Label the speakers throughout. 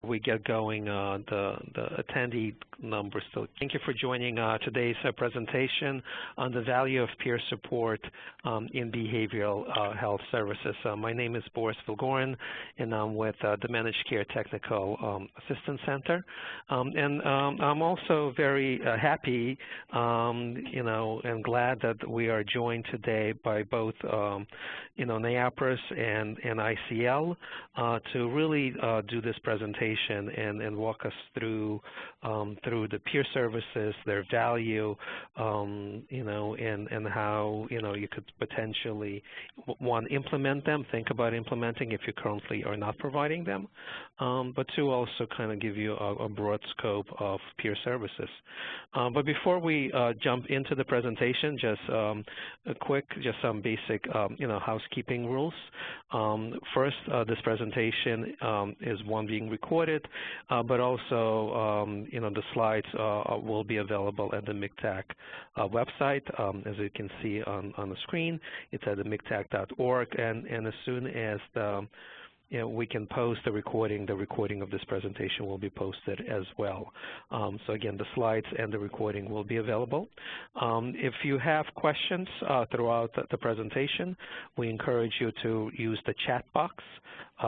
Speaker 1: we get going the attendee numbers. So thank you for joining today's presentation on the value of peer support in behavioral health services. My name is Boris Vilgorin, and I'm with the Managed Care Technical Assistance Center. And I'm also very happy, and glad that we are joined today by both, NAIAPRS and ICL to really do this presentation and walk us through the peer services, their value, and how you could potentially implement them, think about implementing if you currently are not providing them, but two, also kind of give you a broad scope of peer services. But before we jump into the presentation, just some basic housekeeping rules. First, this presentation is one being recorded, but also the slides will be available at the MCTAC website. As you can see on the screen, it's at the mctac.org, and as soon as we can post the recording of this presentation will be posted as well. So again, the slides and the recording will be available. If you have questions throughout the presentation, we encourage you to use the chat box,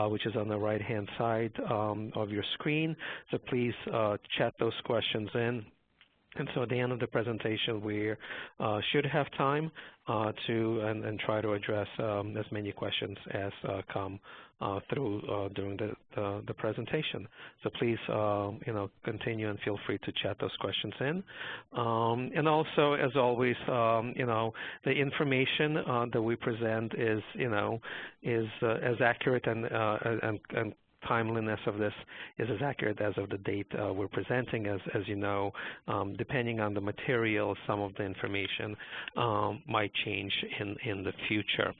Speaker 1: which is on the right-hand side of your screen. So please chat those questions in. And so at the end of the presentation, we should have time to try to address as many questions as come through during the presentation. So please, continue and feel free to chat those questions in. And also, as always, the information that we present is as accurate and timeliness of this is as accurate as of the date we're presenting. As you know, depending on the material, some of the information might change in the future.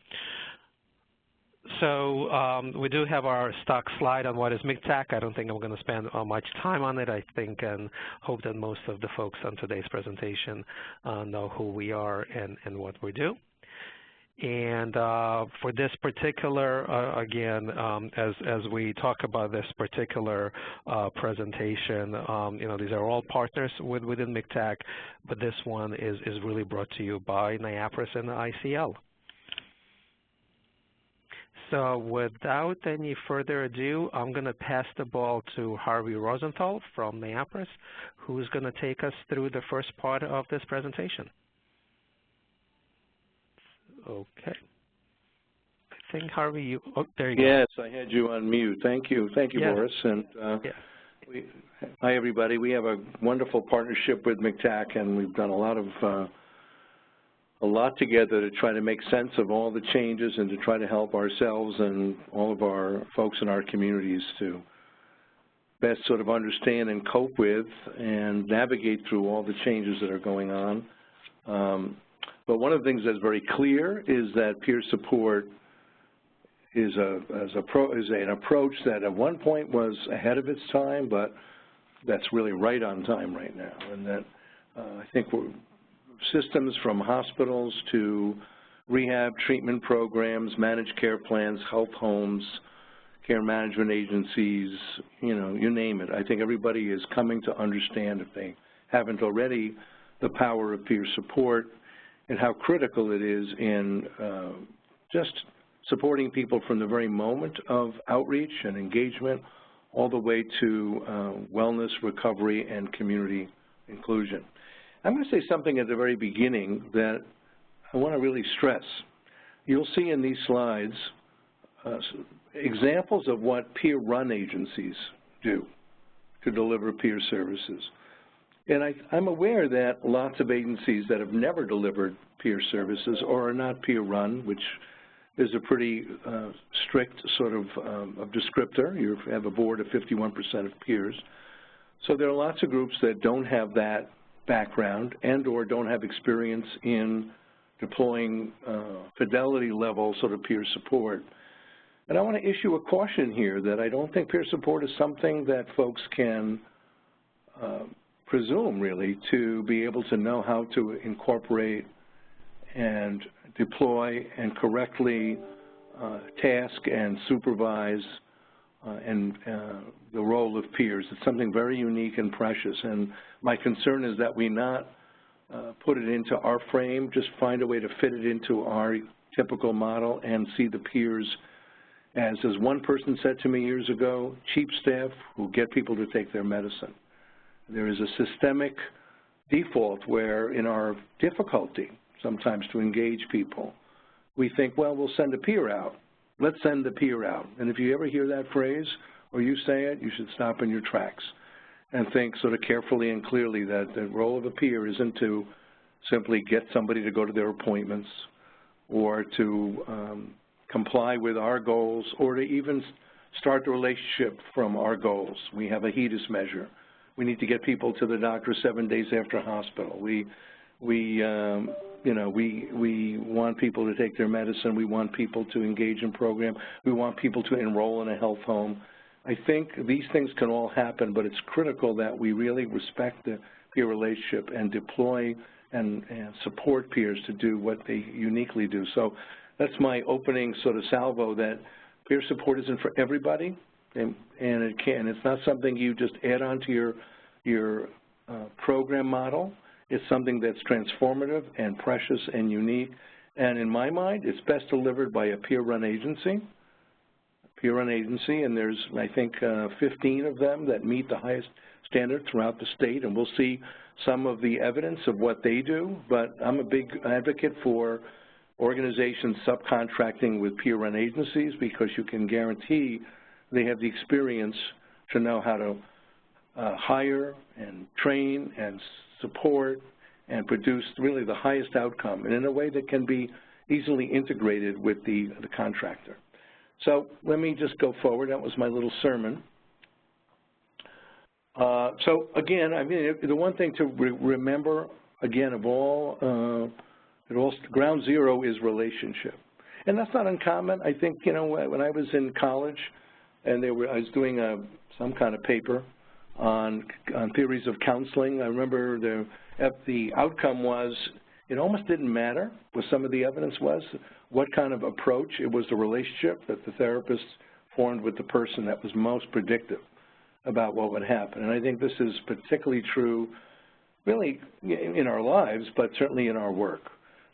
Speaker 1: So we do have our stock slide on what is MCTAC. I don't think I'm going to spend much time on it. I think and hope that most of the folks on today's presentation know who we are and what we do. And for this particular, again, as we talk about this particular presentation, these are all partners within MCTAC, but this one is really brought to you by NAIAPRS and the ICL. So without any further ado, I'm going to pass the ball to Harvey Rosenthal from NAIAPRS, who's going to take us through the first part of this presentation. Okay. I think, Harvey, there you go.
Speaker 2: Yes, I had you on mute. Thank you. Thank you, yes. Boris. And hi, everybody. We have a wonderful partnership with MCTAC, and we've done a lot together to try to make sense of all the changes and to try to help ourselves and all of our folks in our communities to best sort of understand and cope with and navigate through all the changes that are going on. But one of the things that's very clear is that peer support is an approach that at one point was ahead of its time, but that's really right on time right now. And that I think systems from hospitals to rehab treatment programs, managed care plans, health homes, care management agencies, you name it. I think everybody is coming to understand, if they haven't already, the power of peer support and how critical it is in just supporting people from the very moment of outreach and engagement all the way to wellness, recovery, and community inclusion. I'm going to say something at the very beginning that I want to really stress. You'll see in these slides examples of what peer-run agencies do to deliver peer services. And I'm aware that lots of agencies that have never delivered peer services or are not peer-run, which is a pretty strict sort of descriptor. You have a board of 51% of peers. So there are lots of groups that don't have that background and or don't have experience in deploying fidelity level sort of peer support. And I want to issue a caution here that I don't think peer support is something that folks can presume, really, to be able to know how to incorporate and deploy and correctly task and supervise and the role of peers. It's something very unique and precious, and my concern is that we not put it into our frame, just find a way to fit it into our typical model and see the peers as one person said to me years ago, cheap staff who get people to take their medicine. There is a systemic default where in our difficulty sometimes to engage people, we think, well, we'll send a peer out. Let's send the peer out. And if you ever hear that phrase or you say it, you should stop in your tracks and think sort of carefully and clearly that the role of a peer isn't to simply get somebody to go to their appointments or to comply with our goals or to even start the relationship from our goals. We have a HEDIS measure. We need to get people to the doctor 7 days after hospital. We want people to take their medicine. We want people to engage in program. We want people to enroll in a health home. I think these things can all happen, but it's critical that we really respect the peer relationship and deploy and support peers to do what they uniquely do. So that's my opening sort of salvo, that peer support isn't for everybody, and it's not something you just add on to your program model. It's something that's transformative and precious and unique, and in my mind, it's best delivered by a peer-run agency. And there's, I think, 15 of them that meet the highest standard throughout the state, and we'll see some of the evidence of what they do, but I'm a big advocate for organizations subcontracting with peer-run agencies because you can guarantee they have the experience to know how to hire and train and support and produce really the highest outcome, and in a way that can be easily integrated with the contractor. So let me just go forward. That was my little sermon. So again, I mean, the one thing to remember, again, of all, ground zero is relationship. And that's not uncommon. I think, you know, when I was in college and I was doing some kind of paper on theories of counseling, I remember the outcome was it almost didn't matter what some of the evidence was, what kind of approach. It was the relationship that the therapist formed with the person that was most predictive about what would happen. And I think this is particularly true really in our lives, but certainly in our work.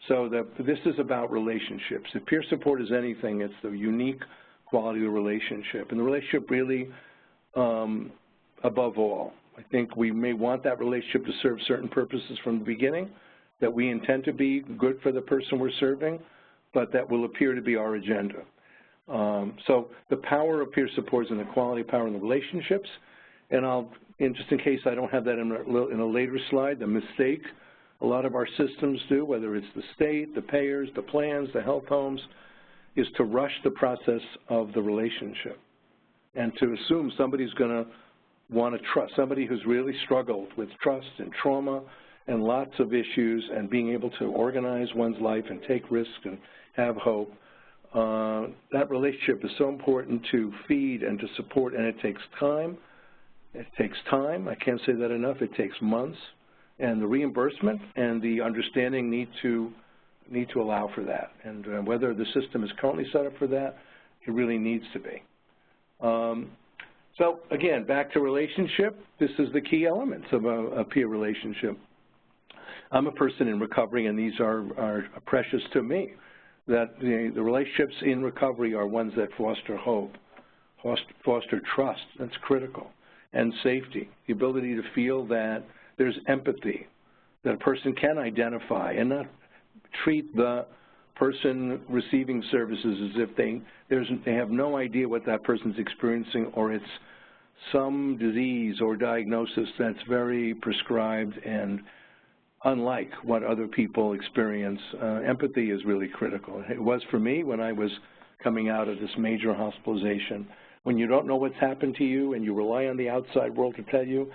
Speaker 2: So this is about relationships. If peer support is anything, it's the unique quality of the relationship. And the relationship really, above all, I think we may want that relationship to serve certain purposes from the beginning, that we intend to be good for the person we're serving, but that will appear to be our agenda. So the power of peer support is in the quality, power, in the relationships. And just in case I don't have that in a later slide, the mistake a lot of our systems do, whether it's the state, the payers, the plans, the health homes, is to rush the process of the relationship and to assume somebody's going to want to trust, somebody who's really struggled with trust and trauma and lots of issues and being able to organize one's life and take risks and have hope. That relationship is so important to feed and to support, and it takes time. It takes time. I can't say that enough. It takes months. And the reimbursement and the understanding need to allow for that. And whether the system is currently set up for that, it really needs to be. So again, back to relationship. This is the key elements of a peer relationship. I'm a person in recovery, and these are precious to me. That the relationships in recovery are ones that foster hope, foster trust. That's critical, and safety. The ability to feel that there's empathy, that a person can identify and not treat the person receiving services as if they have no idea what that person's experiencing, or it's some disease or diagnosis that's very prescribed and unlike what other people experience. Empathy is really critical. It was for me when I was coming out of this major hospitalization. When you don't know what's happened to you and you rely on the outside world to tell you,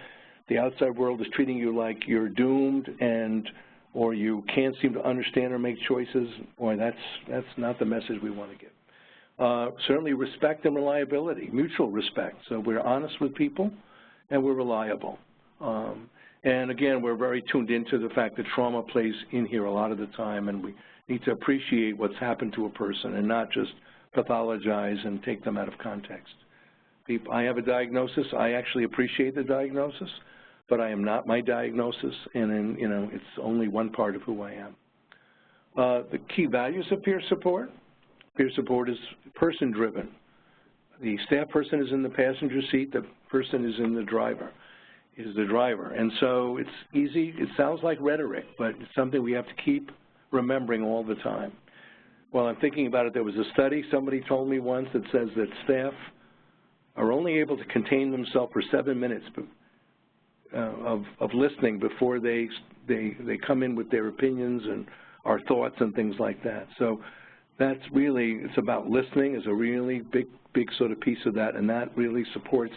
Speaker 2: the outside world is treating you like you're doomed or you can't seem to understand or make choices, boy, that's not the message we want to give. Certainly respect and reliability, mutual respect. So we're honest with people and we're reliable. And again, we're very tuned into the fact that trauma plays in here a lot of the time, and we need to appreciate what's happened to a person and not just pathologize and take them out of context. I have a diagnosis. I actually appreciate the diagnosis, but I am not my diagnosis, and it's only one part of who I am. The key values of peer support. Peer support is person-driven. The staff person is in the passenger seat. The person is the driver. And so it's easy. It sounds like rhetoric, but it's something we have to keep remembering all the time. While I'm thinking about it, there was a study somebody told me once that says that staff are only able to contain themselves for 7 minutes of listening before they come in with their opinions and our thoughts and things like that. So that's really, it's about listening is a really big sort of piece of that, and that really supports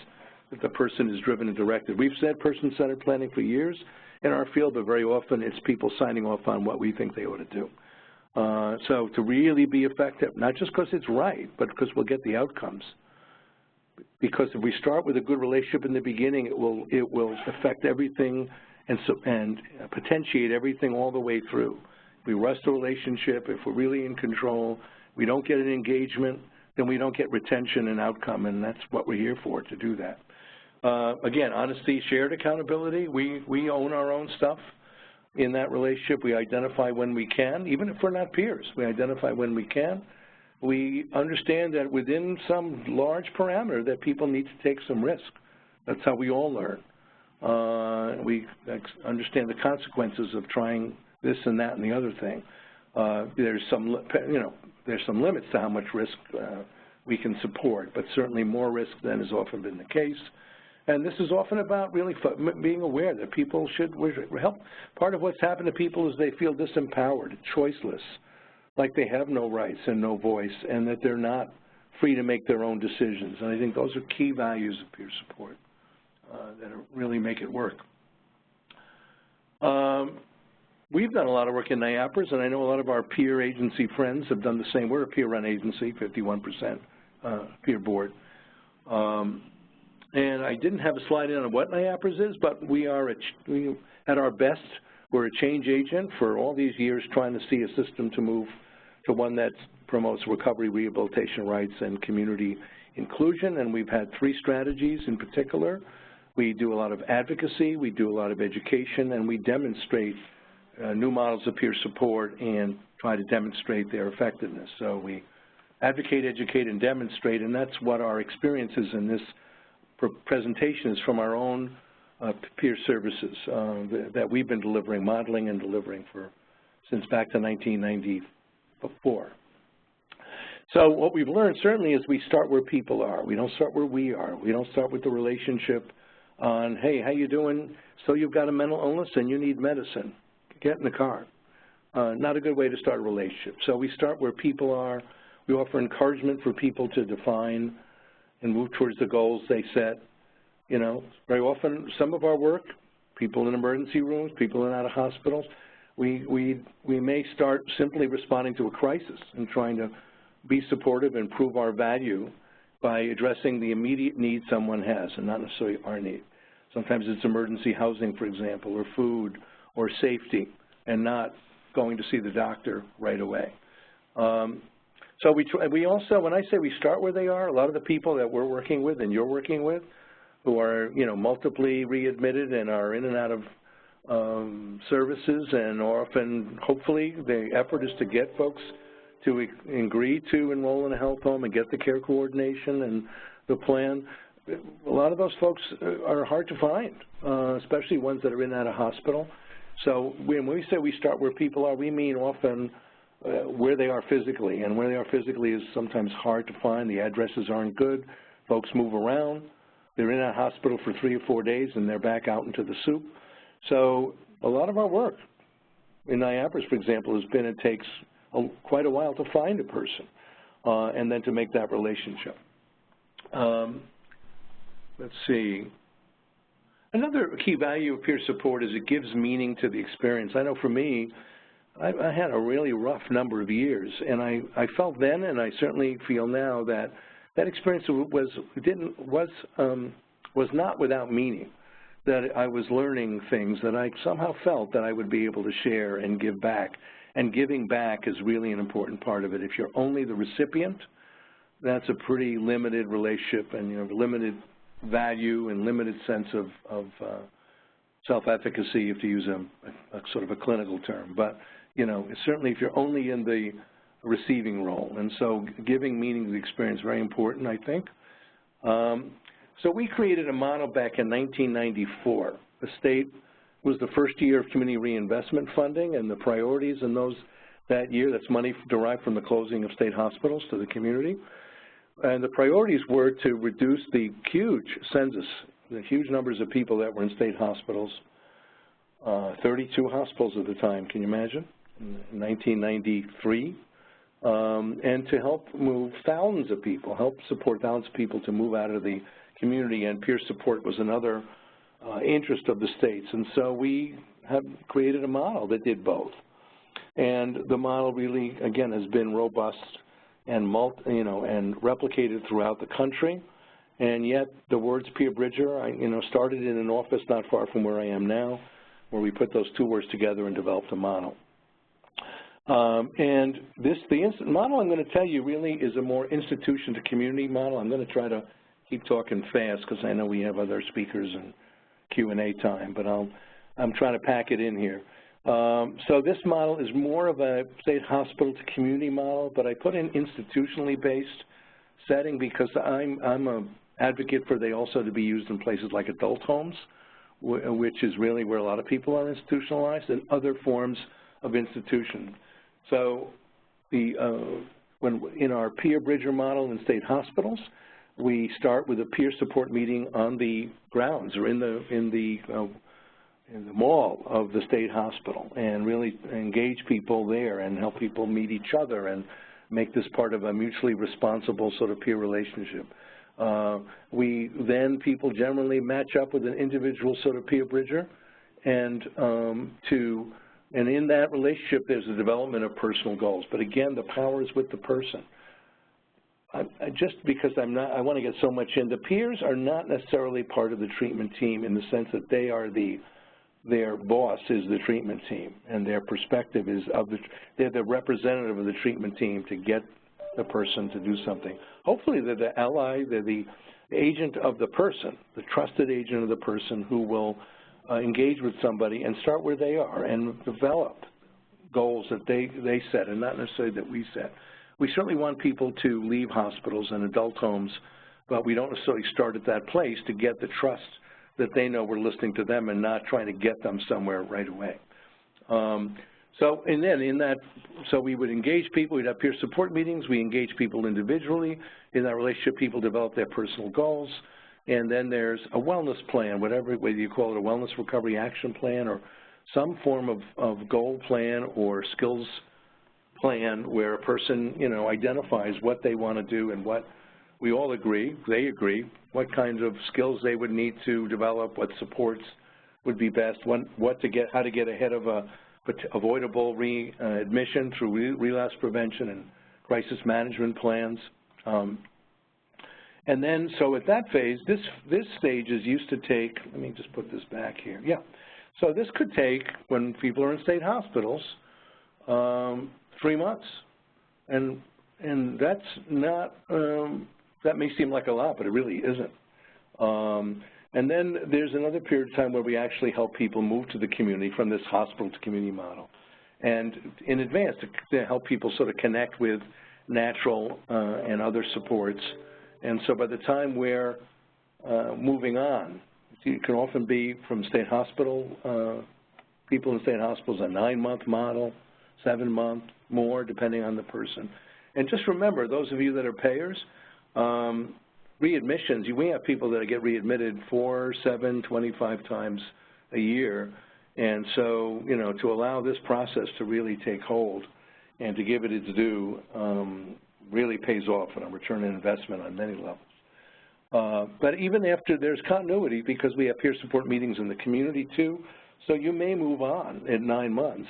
Speaker 2: that the person is driven and directed. We've said person-centered planning for years in our field, but very often it's people signing off on what we think they ought to do. So to really be effective, not just because it's right, but because we'll get the outcomes. Because if we start with a good relationship in the beginning, it will affect everything and potentiate everything all the way through. If we rush the relationship, if we're really in control, we don't get an engagement, then we don't get retention and outcome, and that's what we're here for, to do that. Again, honesty, shared accountability. We own our own stuff in that relationship. We identify when we can, even if we're not peers. We identify when we can. We understand that within some large parameter that people need to take some risk. That's how we all learn. We understand the consequences of trying this and that and the other thing. There's some limits to how much risk we can support, but certainly more risk than has often been the case. And this is often about really being aware that people should help. Part of what's happened to people is they feel disempowered, choiceless, like they have no rights and no voice, and that they're not free to make their own decisions. And I think those are key values of peer support that really make it work. We've done a lot of work in NIAPRS, and I know a lot of our peer agency friends have done the same. We're a peer-run agency, 51% peer board. And I didn't have a slide in on what NIAPRS is, but we are at our best. We're a change agent for all these years trying to see a system to move to one that promotes recovery, rehabilitation rights, and community inclusion. And we've had 3 strategies in particular. We do a lot of advocacy, we do a lot of education, and we demonstrate new models of peer support and try to demonstrate their effectiveness. So we advocate, educate, and demonstrate, and that's what our experience is in this presentation is from our own peer services that we've been delivering, modeling and delivering since back to 1994. So what we've learned certainly is we start where people are. We don't start where we are. We don't start with the relationship on, hey, how you doing? So you've got a mental illness and you need medicine. Get in the car. Not a good way to start a relationship. So we start where people are. We offer encouragement for people to define and move towards the goals they set. You know, very often some of our work, people in emergency rooms, people in out of hospitals, we may start simply responding to a crisis and trying to be supportive and prove our value by addressing the immediate need someone has and not necessarily our need. Sometimes it's emergency housing, for example, or food or safety, and not going to see the doctor right away. So we also, when I say we start where they are, a lot of the people that we're working with and you're working with who are, you know, multiply readmitted and are in and out of services, and often, hopefully, the effort is to get folks to agree to enroll in a health home and get the care coordination and the plan. A lot of those folks are hard to find, especially ones that are in and out of hospital. So when we say we start where people are, we mean often where they are physically, and where they are physically is sometimes hard to find. The addresses aren't good. Folks move around. They're in a hospital for 3 or 4 days, and they're back out into the soup. So a lot of our work in NIAPRS, for example, has been it takes quite a while to find a person and then to make that relationship. Let's see. Another key value of peer support is it gives meaning to the experience. I know for me, I had a really rough number of years, and I felt then, and I certainly feel now, that that experience was not without meaning, that I was learning things that I somehow felt that I would be able to share and give back. And giving back is really an important part of it. If you're only the recipient, that's a pretty limited relationship and, limited value and limited sense of self-efficacy, if to use a sort of a clinical term. But, certainly if you're only in the receiving role. And so giving meaning to the experience is very important, I think. So we created a model back in 1994. The state was the first year of community reinvestment funding, and the priorities in that year, that's money derived from the closing of state hospitals to the community. And the priorities were to reduce the huge census, the huge numbers of people that were in state hospitals, 32 hospitals at the time, can you imagine, in 1993, and to help move thousands of people, help support thousands of people to move out of the community, and peer support was another interest of the states. And so we have created a model that did both. And the model really, again, has been robust and and replicated throughout the country. And yet the words peer bridger, started in an office not far from where I am now, where we put those two words together and developed a model. And the instant model I'm going to tell you really is a more institution to community model. I'm going to try to keep talking fast because I know we have other speakers and Q&A time, but I'm trying to pack it in here. So this model is more of a state hospital to community model, but I put in institutionally based setting because I'm an advocate for they also to be used in places like adult homes, which is really where a lot of people are institutionalized, and other forms of institution. So when in our peer bridger model in state hospitals, we start with a peer support meeting on the grounds or in the mall of the state hospital, and really engage people there and help people meet each other and make this part of a mutually responsible sort of peer relationship. People generally match up with an individual sort of peer bridger, and in that relationship there's the development of personal goals. But again, the power is with the person. Just because I want to get so much in, the peers are not necessarily part of the treatment team in the sense that they are their boss is the treatment team, and their perspective is they're the representative of the treatment team to get the person to do something. Hopefully they're the ally, they're the agent of the person, the trusted agent of the person who will engage with somebody and start where they are and develop goals that they set and not necessarily that we set. We certainly want people to leave hospitals and adult homes, but we don't necessarily start at that place to get the trust that they know we're listening to them and not trying to get them somewhere right away. So we would engage people. We'd have peer support meetings. We engage people individually. In that relationship, people develop their personal goals. And then there's a wellness plan, whether you call it a wellness recovery action plan or some form of goal plan or skills plan where a person, identifies what they want to do and what we all agree, they agree, what kinds of skills they would need to develop, what supports would be best, how to get ahead of avoidable readmission through relapse prevention and crisis management plans. And then, so at that phase, this stage is used to take, let me just put this back here. Yeah. So this could take, when people are in state hospitals, 3 months. And that's not, that may seem like a lot, but it really isn't. And then there's another period of time where we actually help people move to the community from this hospital to community model. And in advance, to help people sort of connect with natural and other supports. And so by the time we're moving on, it can often be from state hospital, people in state hospitals, a 9-month model, 7-month, more, depending on the person. And just remember, those of you that are payers, readmissions, we have people that get readmitted 4, 7, 25 times a year. And so, to allow this process to really take hold and to give it its due really pays off in a return on investment on many levels. But even after there's continuity, because we have peer support meetings in the community too, so you may move on in 9 months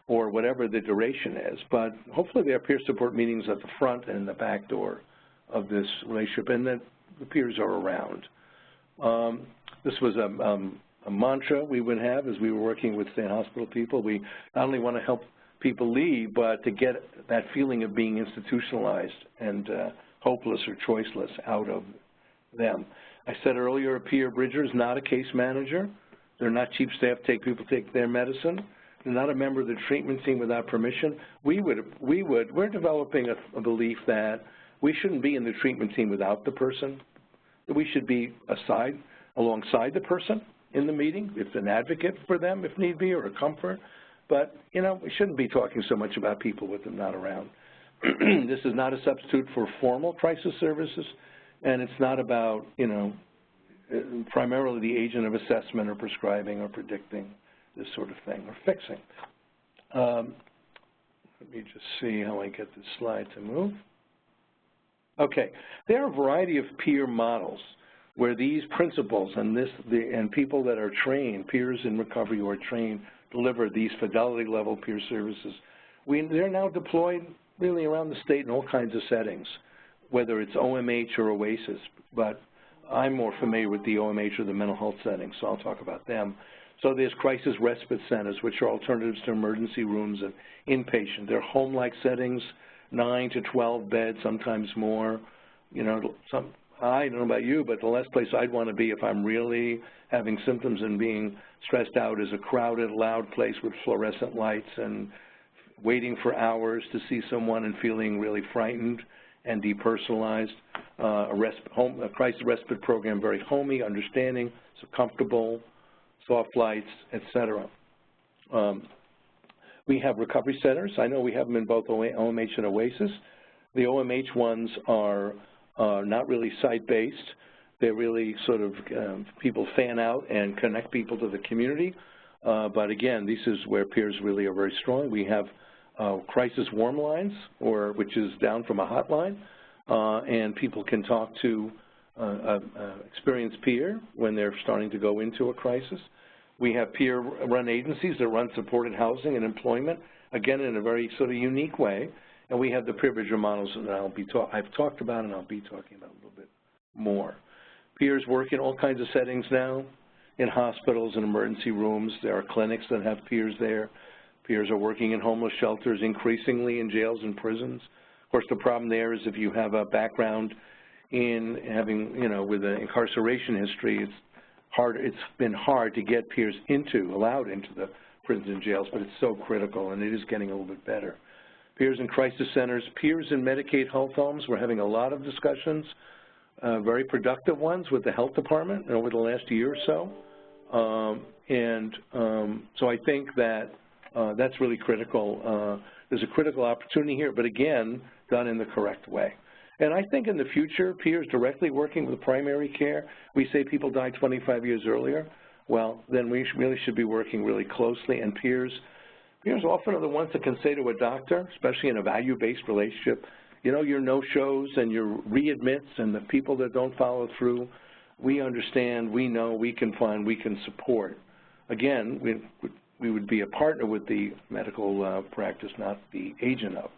Speaker 2: or whatever the duration is. But hopefully there are peer support meetings at the front and the back door of this relationship, and that the peers are around. This was a mantra we would have as we were working with state hospital people. We not only want to help people leave, but to get that feeling of being institutionalized and hopeless or choiceless out of them. I said earlier, a peer bridger is not a case manager. They're not chief staff, people take their medicine. They're not a member of the treatment team without permission. We're developing a belief that we shouldn't be in the treatment team without the person. We should be alongside the person in the meeting, if an advocate for them, if need be, or a comfort. But, you know, we shouldn't be talking so much about people with them not around. This is not a substitute for formal crisis services, and it's not about, you know, primarily the agent of assessment or prescribing or predicting this sort of thing, or fixing. Let me just see how I get this slide to move. Okay, there are a variety of peer models where these principles and people that are trained, peers in recovery who are trained, deliver these fidelity level peer services. They're now deployed really around the state in all kinds of settings, whether it's OMH or OASIS, but I'm more familiar with the OMH or the mental health settings, so I'll talk about them. So there's crisis respite centers, which are alternatives to emergency rooms and inpatient. They're home-like settings, 9 to 12 beds, sometimes more. You know, I don't know about you, but the last place I'd want to be if I'm really having symptoms and being stressed out is a crowded, loud place with fluorescent lights and waiting for hours to see someone and feeling really frightened and depersonalized. A crisis respite program, very homey, understanding, so comfortable, soft lights, etc. We have recovery centers. I know we have them in both OMH and OASIS. The OMH ones are not really site-based. They're really sort of people fan out and connect people to the community. But again, this is where peers really are very strong. We have crisis warm lines, which is down from a hotline, and people can talk to experienced peer when they're starting to go into a crisis. We have peer-run agencies that run supported housing and employment, again, in a very sort of unique way. And we have the peer bridger models that I've talked about and I'll be talking about a little bit more. Peers work in all kinds of settings now, in hospitals and emergency rooms. There are clinics that have peers there. Peers are working in homeless shelters, increasingly in jails and prisons. Of course, the problem there is if you have a background in having, you know, with an incarceration history, it's been hard to get peers allowed into the prisons and jails, but it's so critical, and it is getting a little bit better. Peers in crisis centers, peers in Medicaid health homes. We're having a lot of discussions, very productive ones with the health department over the last year or so. So I think that that's really critical. There's a critical opportunity here, but again, done in the correct way. And I think in the future, peers directly working with primary care, we say people die 25 years earlier. Well, then we really should be working really closely, and peers often are the ones that can say to a doctor, especially in a value-based relationship, you know, your no-shows and your readmits and the people that don't follow through, we understand, we know, we can find, we can support. Again, we would be a partner with the medical practice, not the agent of.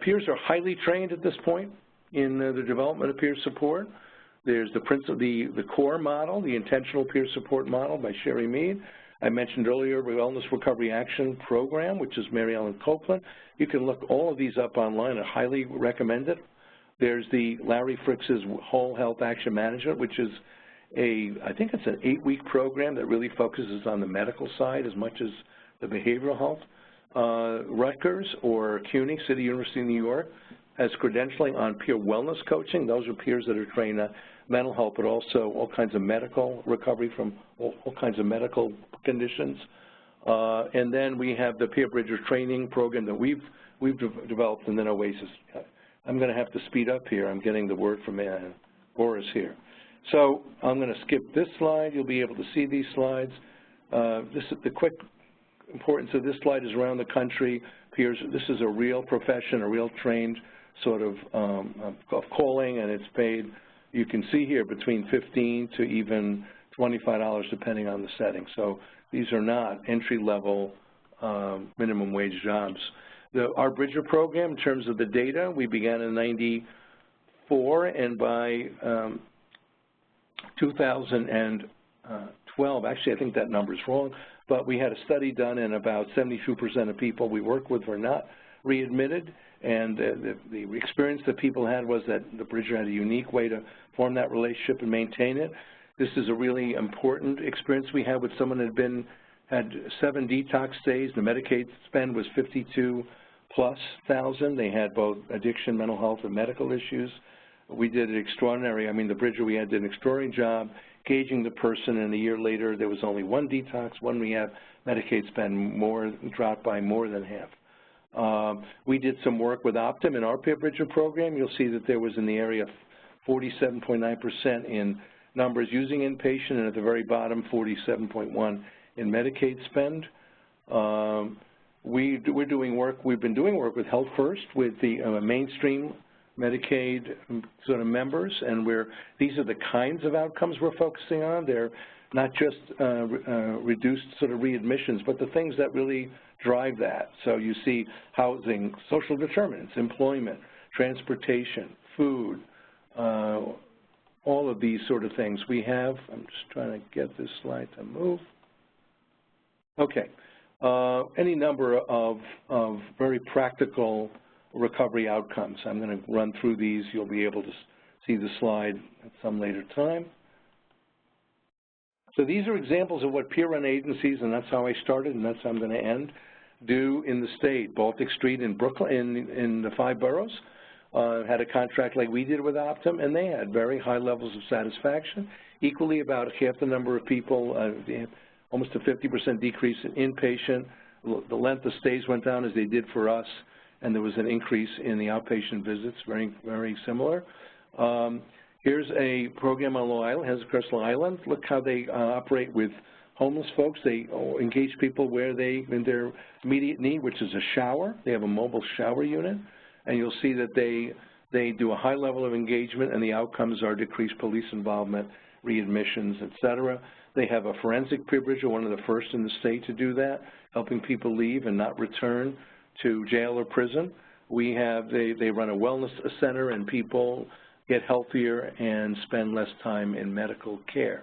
Speaker 2: Peers are highly trained at this point in the development of peer support. There's the core model, the intentional peer support model by Sherry Mead. I mentioned earlier the Wellness Recovery Action Program, which is Mary Ellen Copeland. You can look all of these up online. I highly recommend it. There's the Larry Fricks's Whole Health Action Management, which is I think it's an 8-week program that really focuses on the medical side as much as the behavioral health. Rutgers or CUNY, City University of New York, has credentialing on peer wellness coaching. Those are peers that are trained on mental health, but also all kinds of medical recovery from all kinds of medical conditions. And then we have the Peer Bridger training program that we've developed, and then OASIS. I'm going to have to speed up here. I'm getting the word from Boris here. So I'm going to skip this slide. You'll be able to see these slides. The quick importance of this slide is around the country. Peers, this is a real profession, a real trained sort of calling, and it's paid. You can see here between $15 to even $25 depending on the setting. So these are not entry-level minimum wage jobs. Our Bridger program, in terms of the data, we began in '94, and by 2012, actually I think that number's wrong, but we had a study done, and about 72% of people we work with were not readmitted. And the experience that people had was that the Bridger had a unique way to form that relationship and maintain it. This is a really important experience we had with someone that had 7 detox days. The Medicaid spend was $52,000+. They had both addiction, mental health, and medical issues. We did an extraordinary, the Bridger we had did an extraordinary job gauging the person, and a year later there was only 1 detox, 1 rehab. Medicaid spend dropped by more than half. We did some work with Optum in our peer Bridger program. You'll see that there was in the area of 47.9% in numbers using inpatient, and at the very bottom, 47.1% in Medicaid spend. We've been doing work with Health First with the mainstream Medicaid sort of members, and these are the kinds of outcomes we're focusing on. They're not just reduced sort of readmissions, but the things that really drive that. So you see housing, social determinants, employment, transportation, food, all of these sort of things we have. I'm just trying to get this slide to move. Okay. Any number of very practical recovery outcomes. I'm going to run through these. You'll be able to see the slide at some later time. So these are examples of what peer-run agencies, and that's how I started, and that's how I'm going to end, do in the state. Baltic Street in Brooklyn, in the 5 boroughs, had a contract like we did with Optum, and they had very high levels of satisfaction. Equally, about half the number of people, almost a 50% decrease in inpatient. The length of stays went down as they did for us, and there was an increase in the outpatient visits, very, very similar. Here's a program on Long Island, Hesacrest Long Island. Look how they operate with homeless folks. They engage people in their immediate need, which is a shower. They have a mobile shower unit, and you'll see that they do a high level of engagement, and the outcomes are decreased police involvement, readmissions, et cetera. They have a forensic peer bridger, one of the first in the state to do that, helping people leave and not return to jail or prison. They run a wellness center, and people get healthier and spend less time in medical care.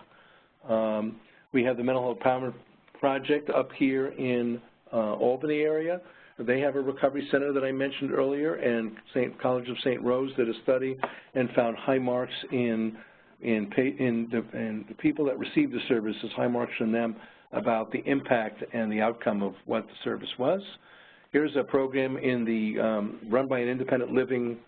Speaker 2: We have the Mental Health Empowerment Project up here in Albany area. They have a recovery center that I mentioned earlier, and College of St. Rose did a study and found high marks in the people that received the services, high marks from them about the impact and the outcome of what the service was. Here's a program run by an independent living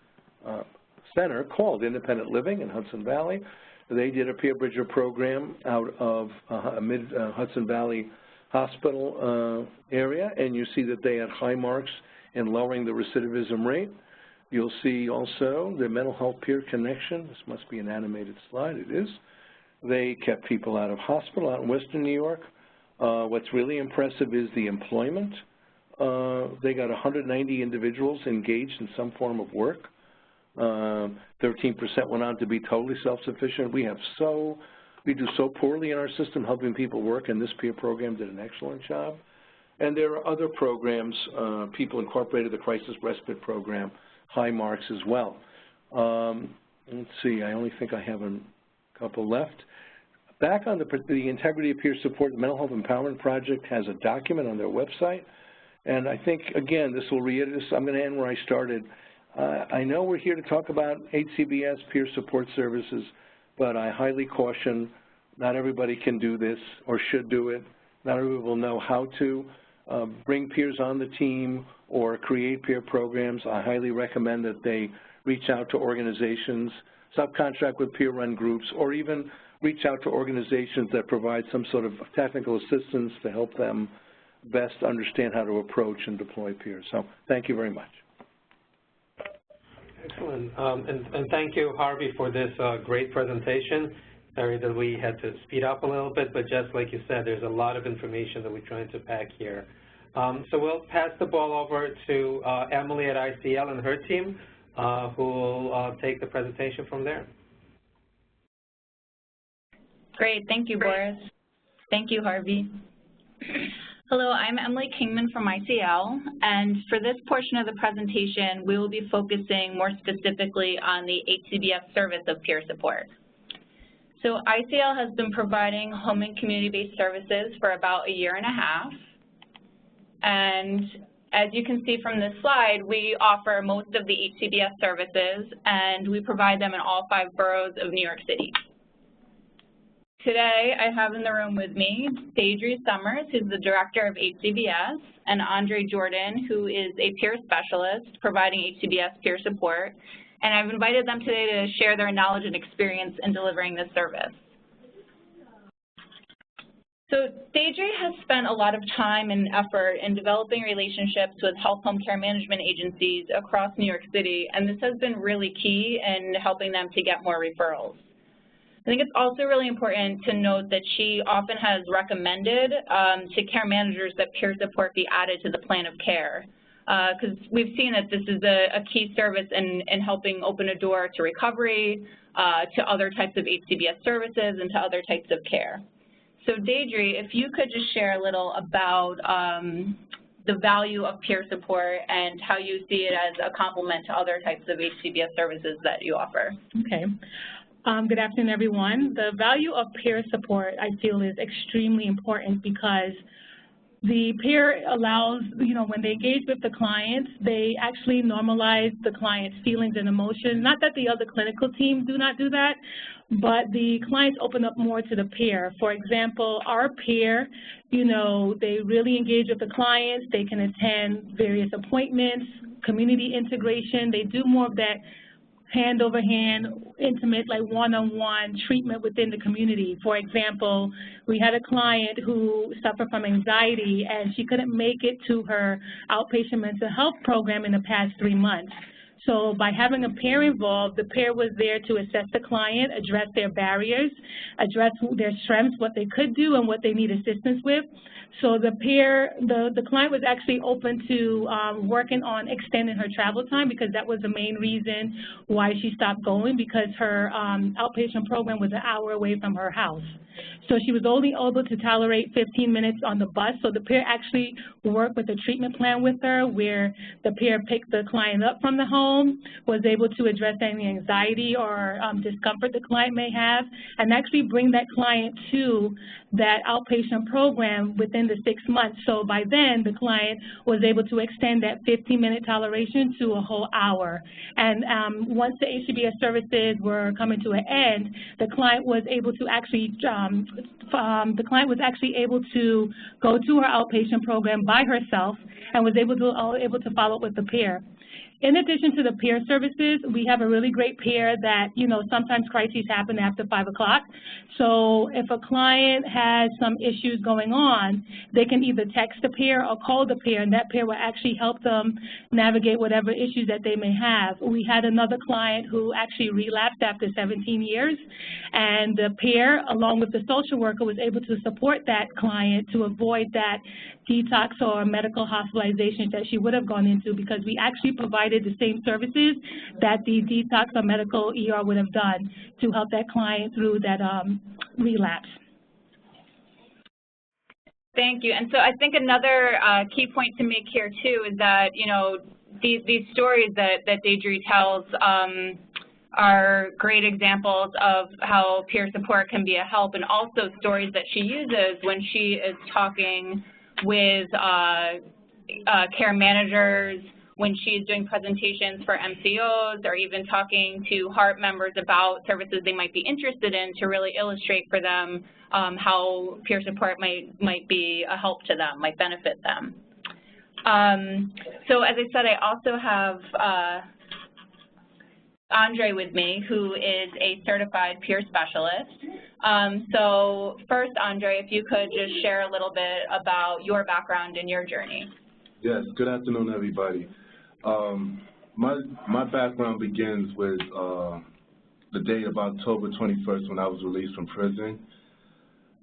Speaker 2: center called Independent Living in Hudson Valley. They did a peer bridger program out of Hudson Valley Hospital area, and you see that they had high marks in lowering the recidivism rate. You'll see also the Mental Health Peer Connection. This must be an animated slide. It is. They kept people out of hospital out in Western New York. What's really impressive is the employment. They got 190 individuals engaged in some form of work. 13% went on to be totally self-sufficient. We do so poorly in our system helping people work, and this peer program did an excellent job. And there are other programs. People incorporated the Crisis Respite Program, high marks as well. Let's see, I only think I have a couple left. Back on the integrity of peer support, the Mental Health Empowerment Project has a document on their website. And I think, again, this will reiterate this. I'm going to end where I started. I know we're here to talk about HCBS peer support services, but I highly caution not everybody can do this or should do it. Not everybody will know how to bring peers on the team or create peer programs. I highly recommend that they reach out to organizations, subcontract with peer-run groups, or even reach out to organizations that provide some sort of technical assistance to help them best understand how to approach and deploy peers. So thank you very much.
Speaker 1: Excellent. And thank you, Harvey, for this great presentation. Sorry that we had to speed up a little bit, but just like you said, there's a lot of information that we're trying to pack here. So we'll pass the ball over to Emily at ICL and her team, who will take the presentation from there.
Speaker 3: Great. Thank you, Boris. Thank you, Harvey. Hello, I'm Emily Kingman from ICL, and for this portion of the presentation, we will be focusing more specifically on the HCBS service of peer support. So ICL has been providing home and community-based services for about 1.5 years, and As you can see from this slide, we offer most of the HCBS services, and we provide them in all 5 boroughs of New York City. Today, I have in the room with me Deidre Summers, who's the director of HCBS, and Andre Jordan, who is a peer specialist providing HCBS peer support. And I've invited them today to share their knowledge and experience in delivering this service. So Deidre has spent a lot of time and effort in developing relationships with health home care management agencies across New York City, and this has been really key in helping them to get more referrals. I think it's also really important to note that she often has recommended to care managers that peer support be added to the plan of care, because we've seen that this is a key service in helping open a door to recovery, to other types of HCBS services, and to other types of care. So Deidre, if you could just share a little about the value of peer support and how you see it as a complement to other types of HCBS services that you offer.
Speaker 4: Okay. Good afternoon, everyone. The value of peer support, I feel, is extremely important because the peer allows, when they engage with the clients, they actually normalize the client's feelings and emotions. Not that the other clinical team do not do that, but the clients open up more to the peer. For example, our peer, they really engage with the clients. They can attend various appointments, community integration. They do more of that hand-over-hand, intimate, like one-on-one treatment within the community. For example, we had a client who suffered from anxiety and she couldn't make it to her outpatient mental health program in the past 3 months. So by having a peer involved, the peer was there to assess the client, address their barriers, address their strengths, what they could do and what they need assistance with. So the peer, the client was actually open to working on extending her travel time because that was the main reason why she stopped going, because her outpatient program was an hour away from her house. So she was only able to tolerate 15 minutes on the bus. So the peer actually worked with a treatment plan with her where the peer picked the client up from the home, was able to address any anxiety or discomfort the client may have, and actually bring that client to that outpatient program within the 6 months. So by then, the client was able to extend that 15-minute toleration to a whole hour. And once the HCBS services were coming to an end, the client was able to actually able to go to her outpatient program by herself and was able to follow up with the peer. In addition to the peer services, we have a really great peer that, sometimes crises happen after 5 o'clock. So if a client has some issues going on, they can either text the peer or call the peer, and that peer will actually help them navigate whatever issues that they may have. We had another client who actually relapsed after 17 years, and the peer, along with the social worker, was able to support that client to avoid that detox or medical hospitalization that she would have gone into, because we actually provided the same services that the detox or medical ER would have done to help that client through that relapse.
Speaker 3: Thank you. And so I think another key point to make here too is that, these stories that Deidre tells are great examples of how peer support can be a help, and also stories that she uses when she is talking with care managers, when she's doing presentations for MCOs, or even talking to HART members about services they might be interested in, to really illustrate for them how peer support might be a help to them, might benefit them. So as I said, I also have Andre with me, who is a certified peer specialist. So first, Andre, if you could just share a little bit about your background and your journey.
Speaker 5: Yes, good afternoon, everybody. My background begins with the day of October 21st when I was released from prison.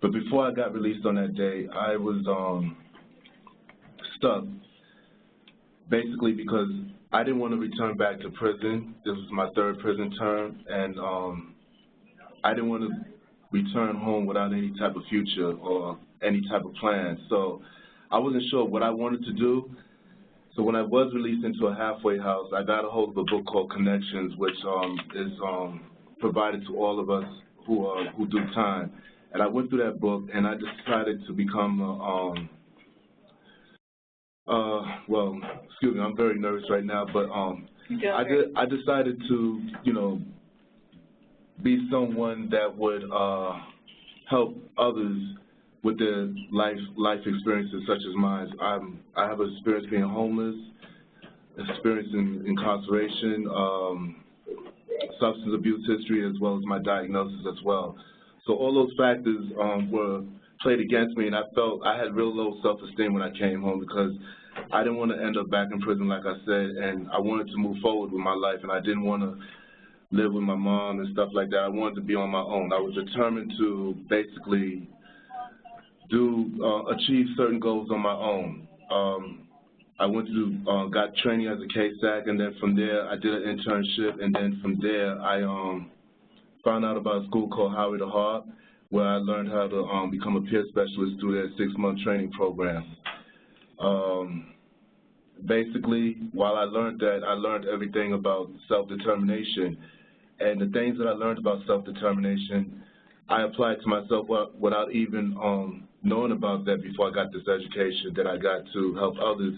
Speaker 5: But before I got released on that day, I was stuck, basically because I didn't want to return back to prison. This was my 3rd prison term, and I didn't want to return home without any type of future or any type of plan. So I wasn't sure what I wanted to do. So when I was released into a halfway house, I got a hold of a book called Connections, which is provided to all of us who do time. And I went through that book, and I decided to become Well, excuse me, I'm very nervous right now, but I decided to, be someone that would help others with their life experiences such as mine. I have experience being homeless, experience in incarceration, substance abuse history, as well as my diagnosis as well. So all those factors were played against me, and I felt I had real low self-esteem when I came home because I didn't want to end up back in prison, like I said, and I wanted to move forward with my life, and I didn't want to live with my mom and stuff like that. I wanted to be on my own. I was determined to basically achieve certain goals on my own. I went to got training as a KSAC, and then from there I did an internship, and then from there I found out about a school called Harvey Rosenthal, where I learned how to become a peer specialist through their 6-month training program. Basically, while I learned that, I learned everything about self-determination. And the things that I learned about self-determination, I applied to myself without even knowing about that before I got this education that I got to help others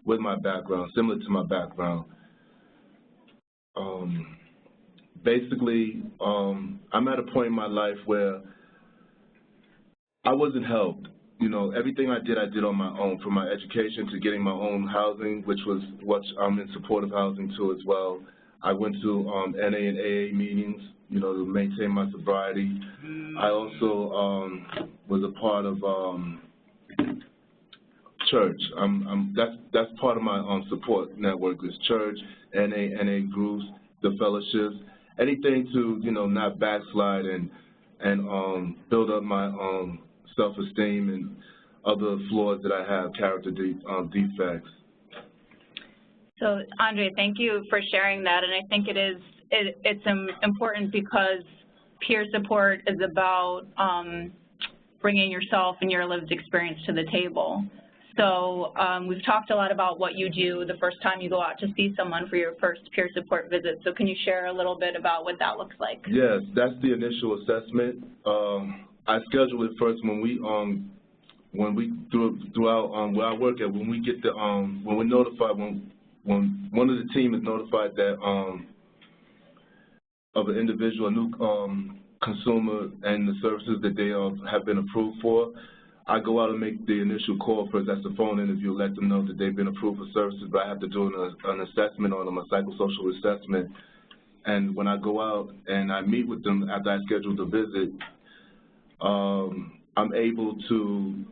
Speaker 5: with my background, similar to my background. Basically, I'm at a point in my life where I wasn't helped. Everything I did on my own, from my education to getting my own housing, which was what I'm in supportive housing too as well. I went to NA and AA meetings, to maintain my sobriety. I also was a part of church. That's part of my support network is church, NA groups, the fellowships, anything to not backslide and build up my self-esteem and other flaws that I have, character defects.
Speaker 3: So, Andre, thank you for sharing that, and I think it's important because peer support is about bringing yourself and your lived experience to the table. So we've talked a lot about what you do the first time you go out to see someone for your first peer support visit. So can you share a little bit about what that looks like?
Speaker 5: Yes, that's the initial assessment. I schedule it first when we throughout where I work at, when we get the when we're notified, when one of the team is notified that of an individual, a new consumer, and the services that they have been approved for, I go out and make the initial call first. That's a phone interview, let them know that they've been approved for services, but I have to do an assessment on them, a psychosocial assessment. And when I go out and I meet with them after I schedule the visit, I'm able to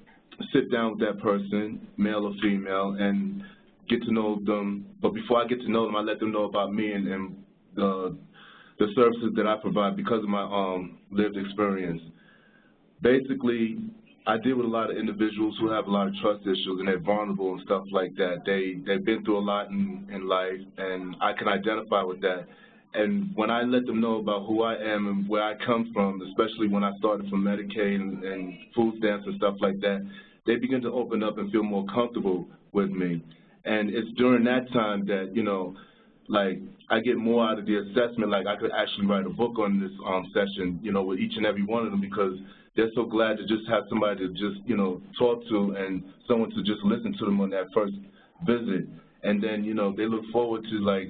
Speaker 5: sit down with that person, male or female, and get to know them. But before I get to know them, I let them know about me and the services that I provide because of my lived experience. Basically, I deal with a lot of individuals who have a lot of trust issues and they're vulnerable and stuff like that. They've been through a lot in life, and I can identify with that. And when I let them know about who I am and where I come from, especially when I started from Medicaid and food stamps and stuff like that, they begin to open up and feel more comfortable with me. And it's during that time that, like, I get more out of the assessment. Like, I could actually write a book on this session, with each and every one of them, because they're so glad to just have somebody to just, talk to and someone to just listen to them on that first visit. And then, they look forward to, like,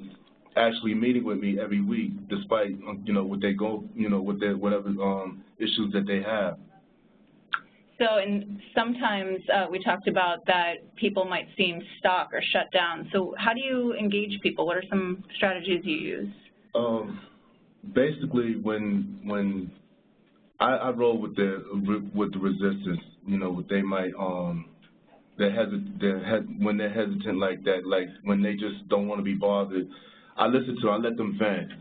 Speaker 5: actually meeting with me every week, despite, what they go, with their whatever issues that they have.
Speaker 3: So, and sometimes we talked about that people might seem stuck or shut down. So how do you engage people? What are some strategies you use?
Speaker 5: Basically, when I roll with the resistance, what they might when they're hesitant like that, like when they just don't want to be bothered, I listen to them, I let them vent.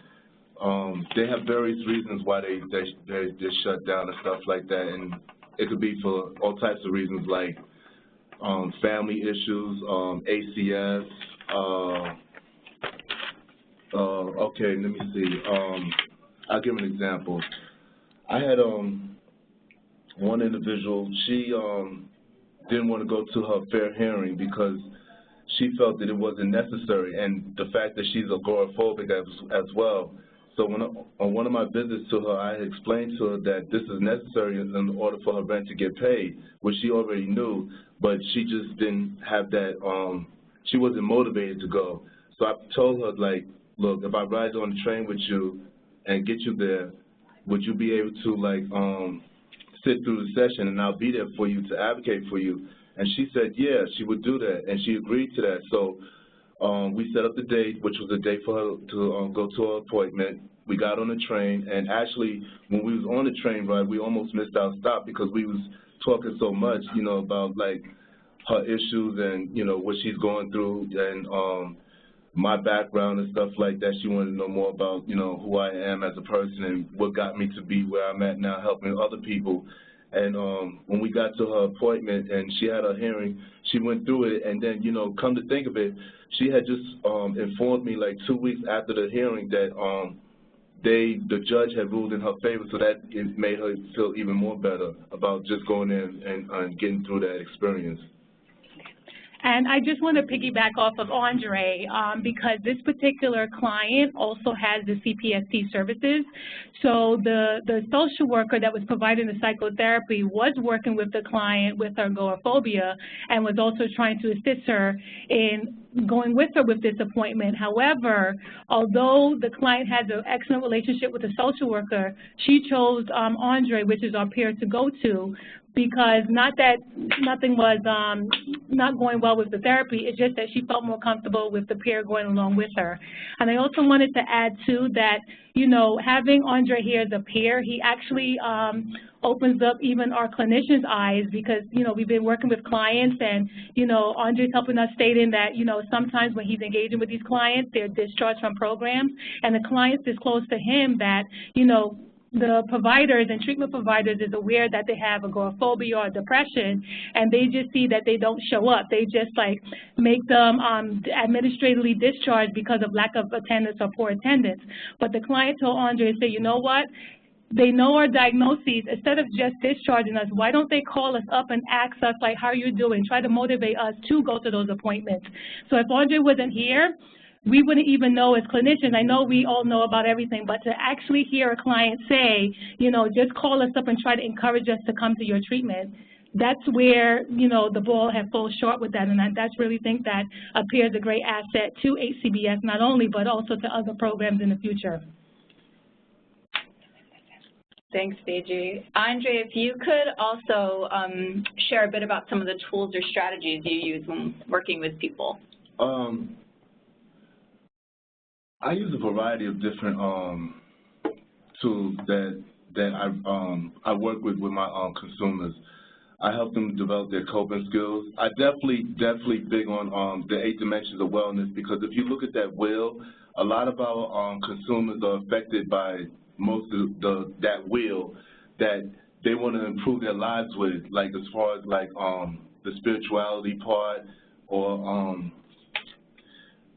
Speaker 5: They have various reasons why they're shut down and stuff like that, and it could be for all types of reasons, like family issues, ACS. Okay, let me see. I'll give an example. I had one individual. She didn't want to go to her fair hearing because she felt that it wasn't necessary, and the fact that she's agoraphobic as well, So on one of my visits to her, I explained to her that this is necessary in order for her rent to get paid, which she already knew, but she just didn't have that, she wasn't motivated to go. So I told her, like, look, if I ride on the train with you and get you there, would you be able to, like, sit through the session and I'll be there for you to advocate for you? And she said, yeah, she would do that, and she agreed to that. So we set up the date, which was the date for her to go to her appointment. We got on the train, and actually, when we was on the train ride, we almost missed our stop because we was talking so much, you know, about, like, her issues and, you know, what she's going through and my background and stuff like that. She wanted to know more about, you know, who I am as a person and what got me to be where I'm at now, helping other people. And when we got to her appointment and she had her hearing, she went through it, and then, you know, come to think of it, she had just informed me like 2 weeks after the hearing that the judge had ruled in her favor, so that it made her feel even more better about just going in and getting through that experience.
Speaker 4: And I just want to piggyback off of Andre because this particular client also has the CPST services. So the social worker that was providing the psychotherapy was working with the client with her agoraphobia and was also trying to assist her in going with her with this appointment. However, although the client has an excellent relationship with the social worker, she chose Andre, which is our peer, to go to, because not that nothing was not going well with the therapy, it's just that she felt more comfortable with the peer going along with her. And I also wanted to add, too, that, you know, having Andre here as a peer, he actually opens up even our clinicians' eyes because, you know, we've been working with clients and, you know, Andre's helping us stating that, you know, sometimes when he's engaging with these clients, they're discharged from programs, and the clients disclose to him that, you know, the providers and treatment providers is aware that they have agoraphobia or depression, and they just see that they don't show up. They just like make them administratively discharged because of lack of attendance or poor attendance. But the client told Andre, say, you know what? They know our diagnoses. Instead of just discharging us, why don't they call us up and ask us, like, how are you doing? Try to motivate us to go to those appointments. So if Andre wasn't here, we wouldn't even know as clinicians. I know we all know about everything, but to actually hear a client say, you know, just call us up and try to encourage us to come to your treatment, that's where, you know, the ball had fallen short with that. And that's really think that a peer is a great asset to HCBS, not only, but also to other programs in the future.
Speaker 3: Thanks, Deji. Andre, if you could also share a bit about some of the tools or strategies you use when working with people.
Speaker 5: I use a variety of different tools that I work with my consumers. I help them develop their coping skills. I definitely big on the 8 dimensions of wellness, because if you look at that wheel, a lot of our consumers are affected by most of that wheel that they want to improve their lives with, like as far as like the spirituality part or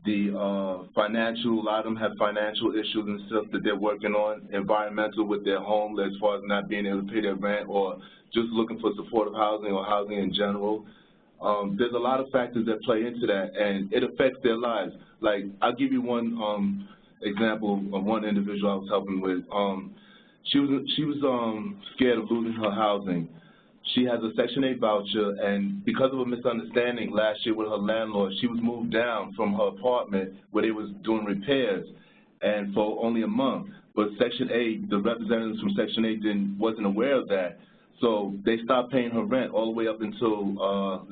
Speaker 5: the financial. A lot of them have financial issues and stuff that they're working on, environmental with their home as far as not being able to pay their rent or just looking for supportive housing or housing in general. There's a lot of factors that play into that, and it affects their lives. Like, I'll give you one example of one individual I was helping with. She was scared of losing her housing. She has a Section 8 voucher, and because of a misunderstanding last year with her landlord, she was moved down from her apartment where they was doing repairs, and for only a month. But Section 8, the representatives from Section 8 wasn't aware of that, so they stopped paying her rent all the way up until,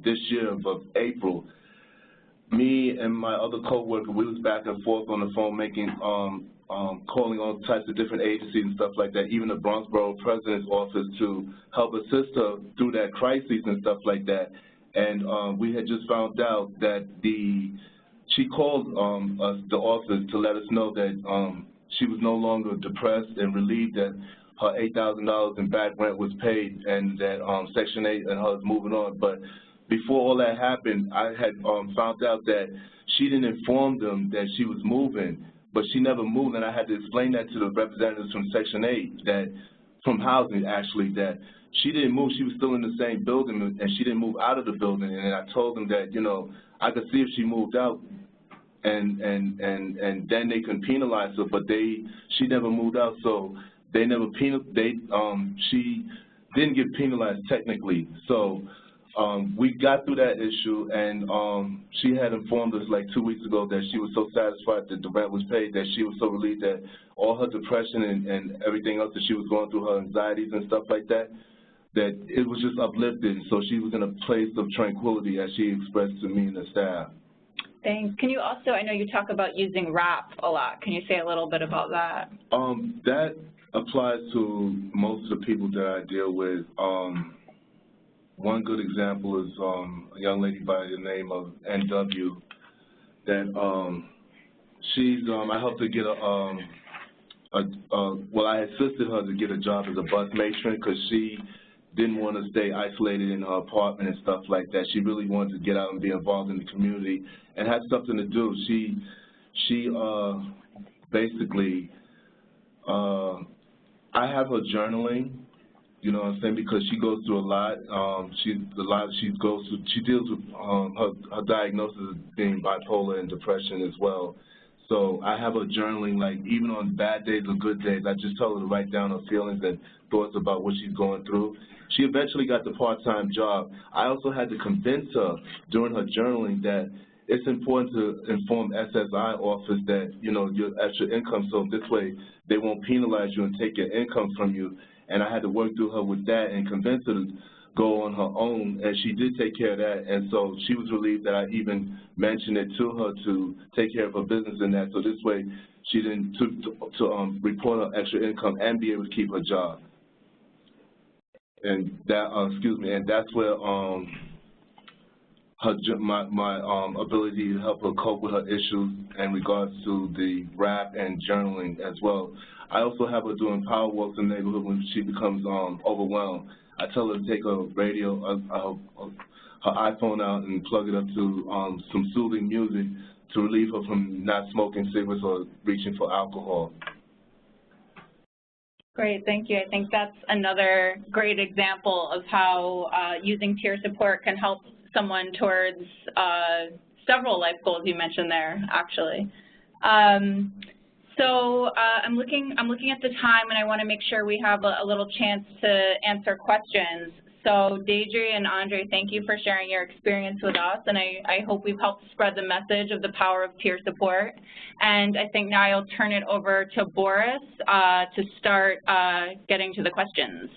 Speaker 5: this year of April. Me and my other co-worker, we was back and forth on the phone making calling all types of different agencies and stuff like that, even the Bronx Borough President's office to help assist her through that crisis and stuff like that. And we had just found out that she called us, the office, to let us know that she was no longer depressed and relieved that her $8,000 in back rent was paid and that Section 8 and her was moving on. But before all that happened, I had found out that she didn't inform them that she was moving, but she never moved, and I had to explain that to the representatives from Section 8, that from housing actually, that she didn't move. She was still in the same building, and she didn't move out of the building. And I told them that, you know, I could see if she moved out, and then they can penalize her, but she never moved out, so they never she didn't get penalized technically. So we got through that issue, and she had informed us like 2 weeks ago that she was so satisfied that the rent was paid, that she was so relieved that all her depression and everything else that she was going through, her anxieties and stuff like that, that it was just uplifted. So she was in a place of tranquility, as she expressed to me and the staff.
Speaker 3: Thanks. Can you also, I know you talk about using RAP a lot. Can you say a little bit about that?
Speaker 5: That applies to most of the people that I deal with. One good example is a young lady by the name of NW that she's, I helped her get well, I assisted her to get a job as a bus matron because she didn't want to stay isolated in her apartment and stuff like that. She really wanted to get out and be involved in the community and have something to do. She basically, I have her journaling, you know what I'm saying, because she goes through a lot. She deals with her diagnosis of being bipolar and depression as well. So I have her journaling, like even on bad days or good days, I just tell her to write down her feelings and thoughts about what she's going through. She eventually got the part-time job. I also had to convince her during her journaling that it's important to inform SSI office that, you know, your extra income, so this way they won't penalize you and take your income from you. And I had to work through her with that and convince her to go on her own, and she did take care of that. And so she was relieved that I even mentioned it to her to take care of her business in that, so this way she didn't to report her extra income and be able to keep her job. And that, and that's where my ability to help her cope with her issues in regards to the rap and journaling as well. I also have her doing power walks in the neighborhood when she becomes overwhelmed. I tell her to take her radio, her iPhone out and plug it up to some soothing music to relieve her from not smoking cigarettes or reaching for alcohol.
Speaker 3: Great, thank you. I think that's another great example of how using peer support can help someone towards several life goals you mentioned there, actually. So I'm looking at the time, and I want to make sure we have a little chance to answer questions. So Deidre and Andre, thank you for sharing your experience with us, and I hope we've helped spread the message of the power of peer support. And I think now I'll turn it over to Boris to start getting to the questions.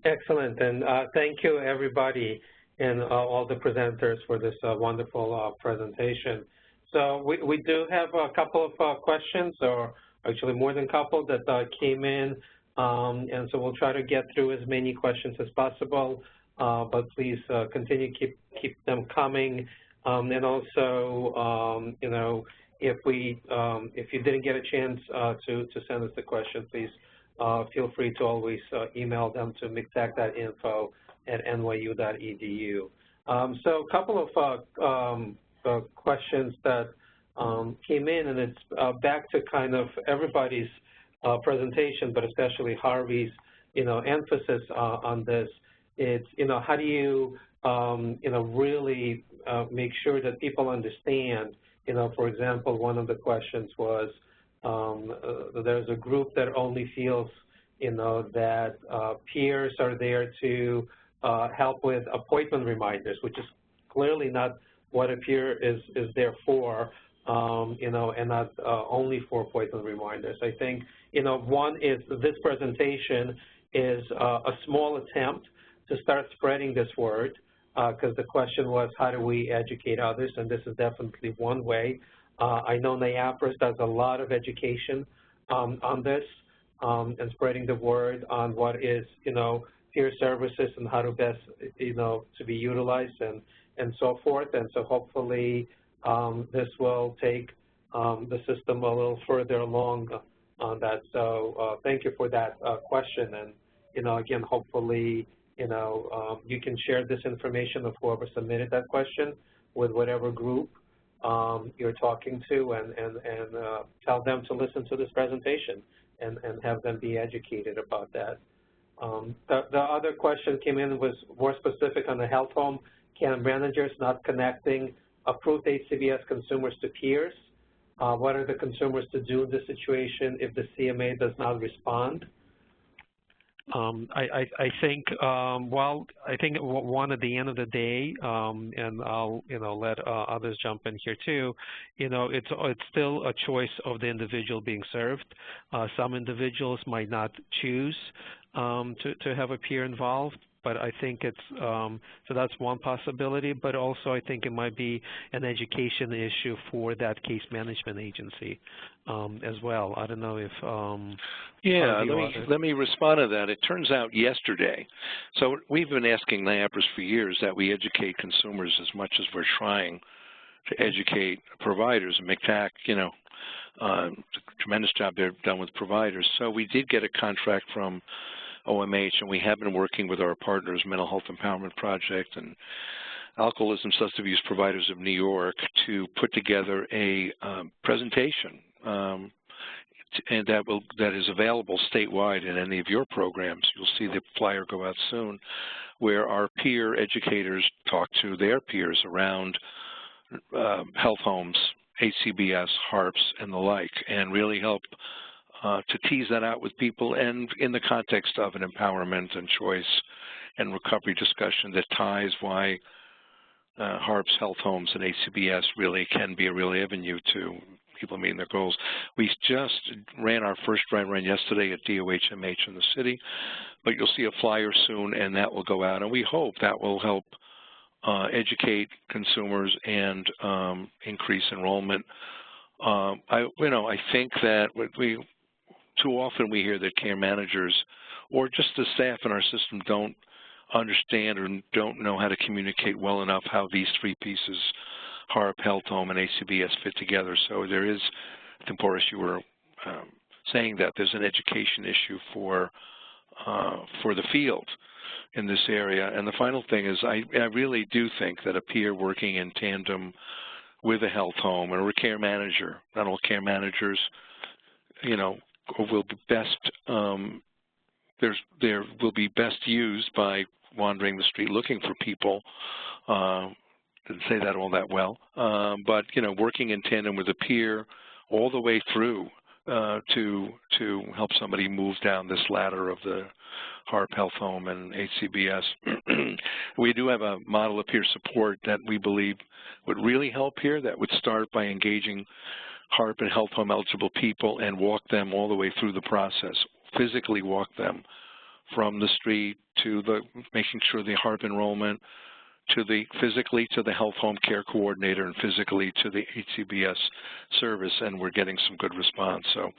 Speaker 1: Excellent, and thank you everybody and all the presenters for this wonderful presentation. So we do have a couple of questions, or actually more than a couple, that came in, and so we'll try to get through as many questions as possible, but please continue keep them coming. And also, you know, if you didn't get a chance to send us the question, please feel free to always email them to mctac.info@nyu.edu. So a couple of questions that came in, and it's back to kind of everybody's presentation, but especially Harvey's, you know, emphasis on this. It's, you know, how do you, you know, really make sure that people understand, you know, for example, one of the questions was there's a group that only feels, you know, that peers are there to help with appointment reminders, which is clearly not what a peer is there for, you know, and not only for appointment reminders. I think, you know, one is this presentation is a small attempt to start spreading this word, because the question was, how do we educate others, and this is definitely one way. I know NIAPRIS does a lot of education on this and spreading the word on what is, you know, peer services and how to best, you know, to be utilized and so forth. And so hopefully this will take the system a little further along on that. So thank you for that question. And, you know, again, hopefully, you know, you can share this information of whoever submitted that question with whatever group you're talking to, and tell them to listen to this presentation and have them be educated about that. The other question came in was more specific on the health home. Can managers not connecting approved HCBS consumers to peers. What are the consumers to do in this situation if the CMA does not respond? I think, well, I think one at the end of the day, and I'll let others jump in here too. It's still a choice of the individual being served. Some individuals might not choose to have a peer involved, but I think it's so that's one possibility. But also, I think it might be an education issue for that case management agency as well. I don't know if
Speaker 2: yeah, let me respond to that. It turns out yesterday, so we've been asking NIAPRS for years that we educate consumers as much as we're trying to educate providers. And macaque, tremendous job they've done with providers. So we did get a contract from OMH, and we have been working with our partners, Mental Health Empowerment Project and Alcoholism Substance Abuse Providers of New York, to put together a presentation and that is available statewide in any of your programs. You'll see the flyer go out soon, where our peer educators talk to their peers around health homes, HCBS, HARPs, and the like, and really help to tease that out with people, and in the context of an empowerment and choice and recovery discussion that ties why HARPs, health homes, and HCBS really can be a real avenue to people meeting their goals. We just ran our first dry run yesterday at DOHMH in the city, but you'll see a flyer soon, and that will go out, and we hope that will help educate consumers and increase enrollment. I think that too often we hear that care managers or just the staff in our system don't understand or don't know how to communicate well enough how these three pieces, HARP, health home, and HCBS, fit together. So there is, I think, Boris, you were saying that there's an education issue for the field in this area. And the final thing is I really do think that a peer working in tandem with a health home or a care manager, not all care managers, will be best there will be best used by wandering the street looking for people. Didn't say that all that well, but working in tandem with a peer all the way through to help somebody move down this ladder of the HARP, health home, and HCBS. We do have a model of peer support that we believe would really help here. That would start by engaging HARP and health home eligible people and walk them all the way through the process, physically walk them from the street to making sure the HARP enrollment, physically to the health home care coordinator, and physically to the HCBS service, and we're getting some good response. So,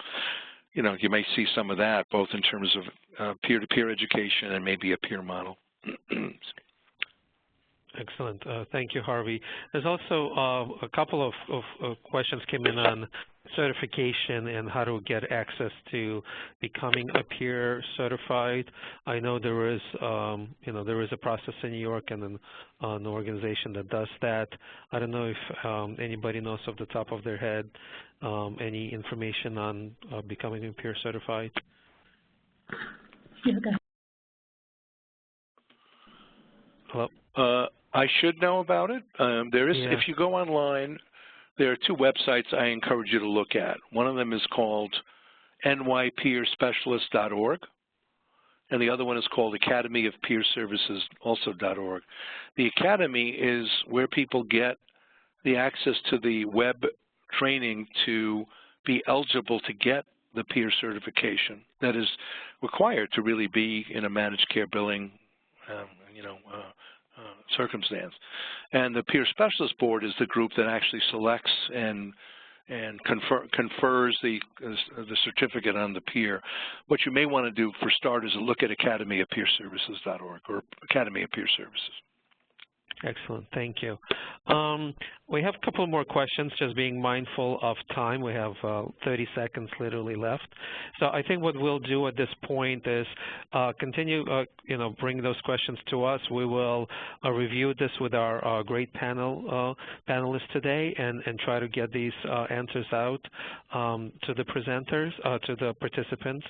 Speaker 2: you may see some of that both in terms of peer-to-peer education and maybe a peer model.
Speaker 1: Excellent. Thank you, Harvey. There's also a couple of questions came in on certification and how to get access to becoming a peer certified. I know there is, there is a process in New York and an organization that does that. I don't know if anybody knows off the top of their head any information on becoming a peer certified.
Speaker 4: Yeah, okay.
Speaker 1: Hello?
Speaker 2: I should know about it. There is, if you go online, there are two websites I encourage you to look at. One of them is called nypeerspecialist.org, and the other one is called Academy of Peer Services, also.org. The Academy is where people get the access to the web training to be eligible to get the peer certification that is required to really be in a managed care billing circumstance. And the Peer Specialist Board is the group that actually selects and confers the certificate on the peer. What you may want to do for starters is look at academyofpeerservices.org or Academy of Peer Services.
Speaker 1: Excellent. Thank you. We have a couple more questions, just being mindful of time. We have 30 seconds literally left. So I think what we'll do at this point is continue, bring those questions to us. We will review this with our great panelists today and try to get these answers out to the presenters, to the participants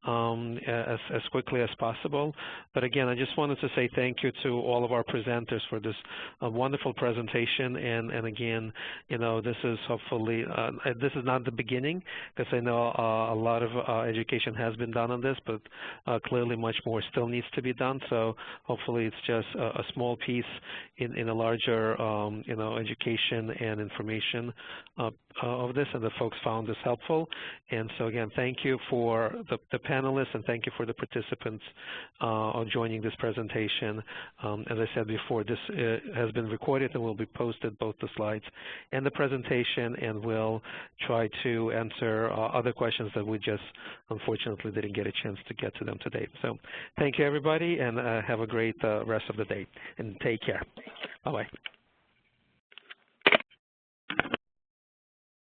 Speaker 1: as quickly as possible. But again, I just wanted to say thank you to all of our presenters for this a wonderful presentation, and again, this is hopefully, this is not the beginning, because I know a lot of education has been done on this, but clearly much more still needs to be done. So hopefully it's just a small piece in a larger, education and information of this, and the folks found this helpful. And so again, thank you for the panelists, and thank you for the participants on joining this presentation. As I said before, this has been recorded and will be posted, both the slides and the presentation, and we'll try to answer other questions that we just unfortunately didn't get a chance to get to them today. So thank you, everybody, and have a great rest of the day, and take care. Bye-bye.